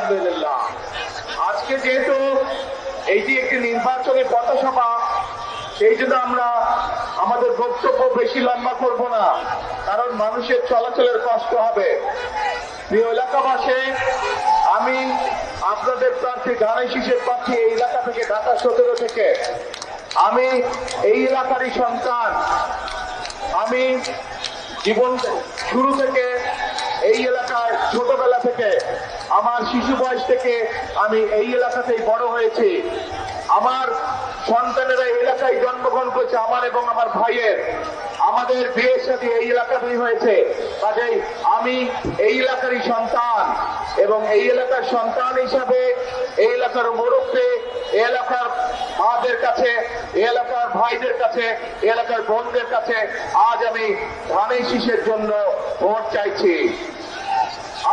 আলহামদুলিল্লাহ। আজকে যেহেতু এইটি একটি নির্বাচনী পথসভা, সেই জন্য আমরা আমাদের বক্তব্য বেশি লম্বা করব না, কারণ মানুষের চলাচলের কষ্ট হবে। প্রিয় এলাকাবাসী, আমি আপনাদের প্রার্থী ধানের শীষের প্রার্থী এই এলাকা থেকে, ঢাকা 17 থেকে। আমি এই এলাকারই সন্তান। আমি জীবন শুরু থেকে এই এলাকায়, ছোটবেলা থেকে, আমার শিশু বয়স থেকে আমি এই এলাকাতেই বড় হয়েছি। আমার সন্তানেরা এই এলাকায় জন্মগ্রহণ করেছে, আমার এবং আমার ভাইয়ের। আমাদের বিয়ের সাথে এই এলাকাতেই হয়েছে। কাজেই আমি এই এলাকারই সন্তান, এবং এই এলাকার সন্তান হিসাবে এই এলাকার মুরব্বী, এই এলাকার মাদের কাছে, এই এলাকার ভাইদের কাছে, এই এলাকার বোনদের কাছে আজ আমি ধানের শীষের জন্য ভোট চাইছি।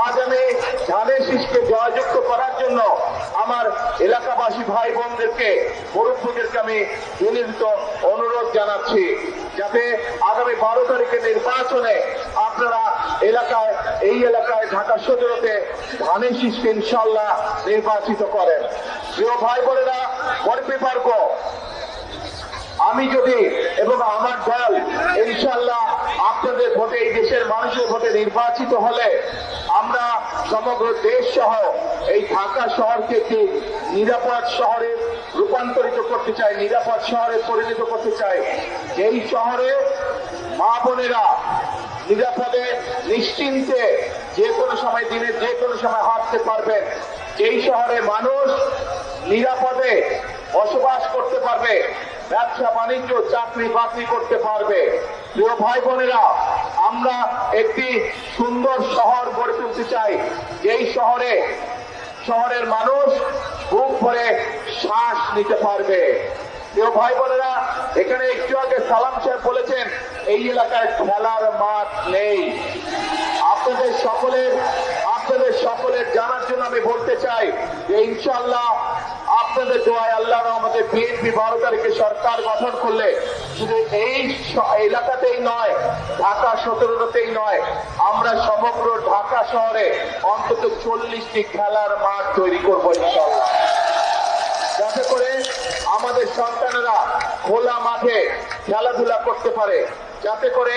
আজ আমি ধানের শীষকে জয়যুক্ত করার জন্য আমার এলাকাবাসী ভাই বোনদেরকে, মুরব্বীদেরকে আমি বিনীত অনুরোধ জানাচ্ছি, যাতে আগামী 12 তারিখের নির্বাচনে আপনারা এই এলাকায় ঢাকা 17-তে ধানের শীষকে ইনশাল্লাহ নির্বাচিত করেন। প্রিয় ভাই বোনেরা, করতে পারবো আমি যদি, এবং আমার দল ইনশাল্লাহ আপনাদের ভোটে, এই দেশের মানুষের ভোটে নির্বাচিত হলে আমরা সমগ্র দেশ সহ এই ঢাকা শহরকে একটি নিরাপদ শহরে রূপান্তরিত করতে চাই, নিরাপদ শহরে পরিণত করতে চাই। যেই শহরে মা বোনেরা নিরাপদে নিশ্চিন্তে যে কোনো সময়, দিনের যে কোনো সময় হাঁটতে পারবেন, যেই শহরে মানুষ নিরাপদে বসবাস করতে পারবে, ব্যবসা বাণিজ্য, চাকরি বাকরি করতে পারবে। প্রিয় ভাই বোনেরা, আমরা একটি সুন্দর শহর গড়ে তুলতে চাই, যেই শহরের মানুষ বুক ভরে শ্বাস নিতে পারবে। প্রিয় ভাই বোনেরা, এখানে একটু আগে সালাম সাহেব বলেছেন এই এলাকায় খেলার মাঠ নেই। আপনাদের সকলের জানার জন্য আমি বলতে চাই যে ইনশাআল্লাহ আপনাদের দোয়ায়, আল্লাহর রহমতে বিএনপি 12 তারিখে সরকার গঠন করলে শুধু এই এলাকাতেই নয়, ঢাকা 17-তেই নয়, আমরা সমগ্র ঢাকা শহরে অন্তত 40টি খেলার মাঠ তৈরি করবো ইনশাআল্লাহ, যাতে করে আমাদের সন্তানেরা খোলা মাঠে খেলাধুলা করতে পারে, যাতে করে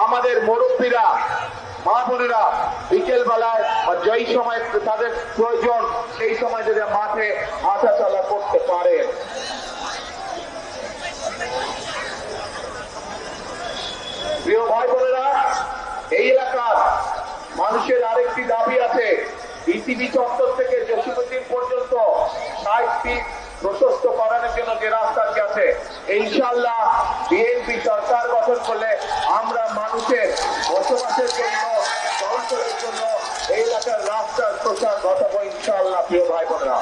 আমাদের মুরব্বীরা, মা বোনেরা বিকেল বেলায় বা যেই সময় তাদের প্রয়োজন সেই সময় যদি মাঠে হাঁটা চলা করতে পারে। প্রিয় ভাই বোনেরা, এই এলাকার মানুষের আরেকটি দাবি আছে। ইসিবি চত্বর থেকে জসিমুদ্দিন পর্যন্ত 60 ফিট প্রশস্ত করানোর জন্য যে রাস্তাটি আছে, ইনশাআল্লাহ বিএনপি সরকার গঠন করলে আমরা মানুষের বসবাসের জন্য, চলাচলের জন্য এই এলাকার রাস্তার প্রচার ঘটাবো ইনশাআল্লাহ। প্রিয় ভাই বোনেরা,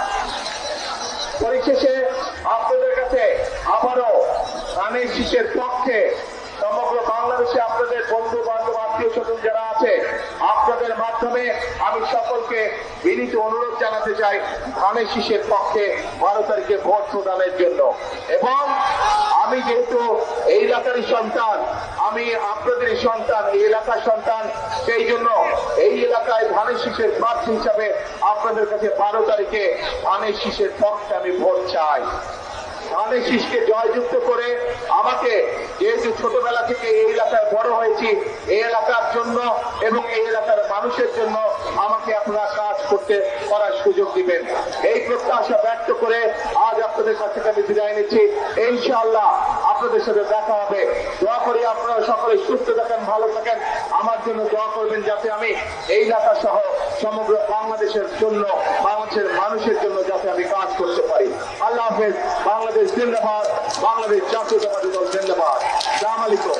পরিশেষে আপনাদের কাছে আবারও ধানের শীষের পক্ষে সমগ্র বাংলাদেশে আপনাদের বন্ধু বান্ধব, আত্মীয় স্বজন যারা আছে, আপনাদের মাধ্যমে আমি সকলকে বিনীত অনুরোধ জানাতে চাই ধানের শীষের পক্ষে 12 তারিখে ভোট প্রদানের জন্য। এবং আমি যেহেতু এই এলাকারই সন্তান, আমি আপনাদেরই সন্তান, এই এলাকার সন্তান, সেই জন্য এই এলাকায় ধানের শীষের প্রার্থী হিসাবে আপনাদের কাছে 12 তারিখে ধানের শীষের পক্ষে আমি ভোট চাই। ধানের শীষকে জয়যুক্ত করে আমাকে, যেহেতু ছোটবেলা থেকে এই এলাকায় বড় হয়েছি, এই এলাকার জন্য এবং এই এলাকার মানুষের জন্য আমাকে আপনারা কাজ করার সুযোগ দিবেন, এই প্রত্যাশা ব্যক্ত করে আজ আপনাদের কাছ থেকে আমি বিদায় নিচ্ছি। ইনশাআল্লাহ আপনাদের সাথে দেখা হবে। দোয়া করি আপনারা সকলে সুস্থ থাকেন, ভালো থাকেন। আমার জন্য দোয়া করবেন যাতে আমি এই এলাকা সহ সমগ্র বাংলাদেশের জন্য, বাংলাদেশের মানুষের জন্য যাতে আমি কাজ করতে পারি। আল্লাহ হাফেজ। বাংলাদেশ জিন্দাবাদ, বাংলাদেশ জাতীয়তাবাদী দল জিন্দাবাদ। আসসালামু আলাইকুম।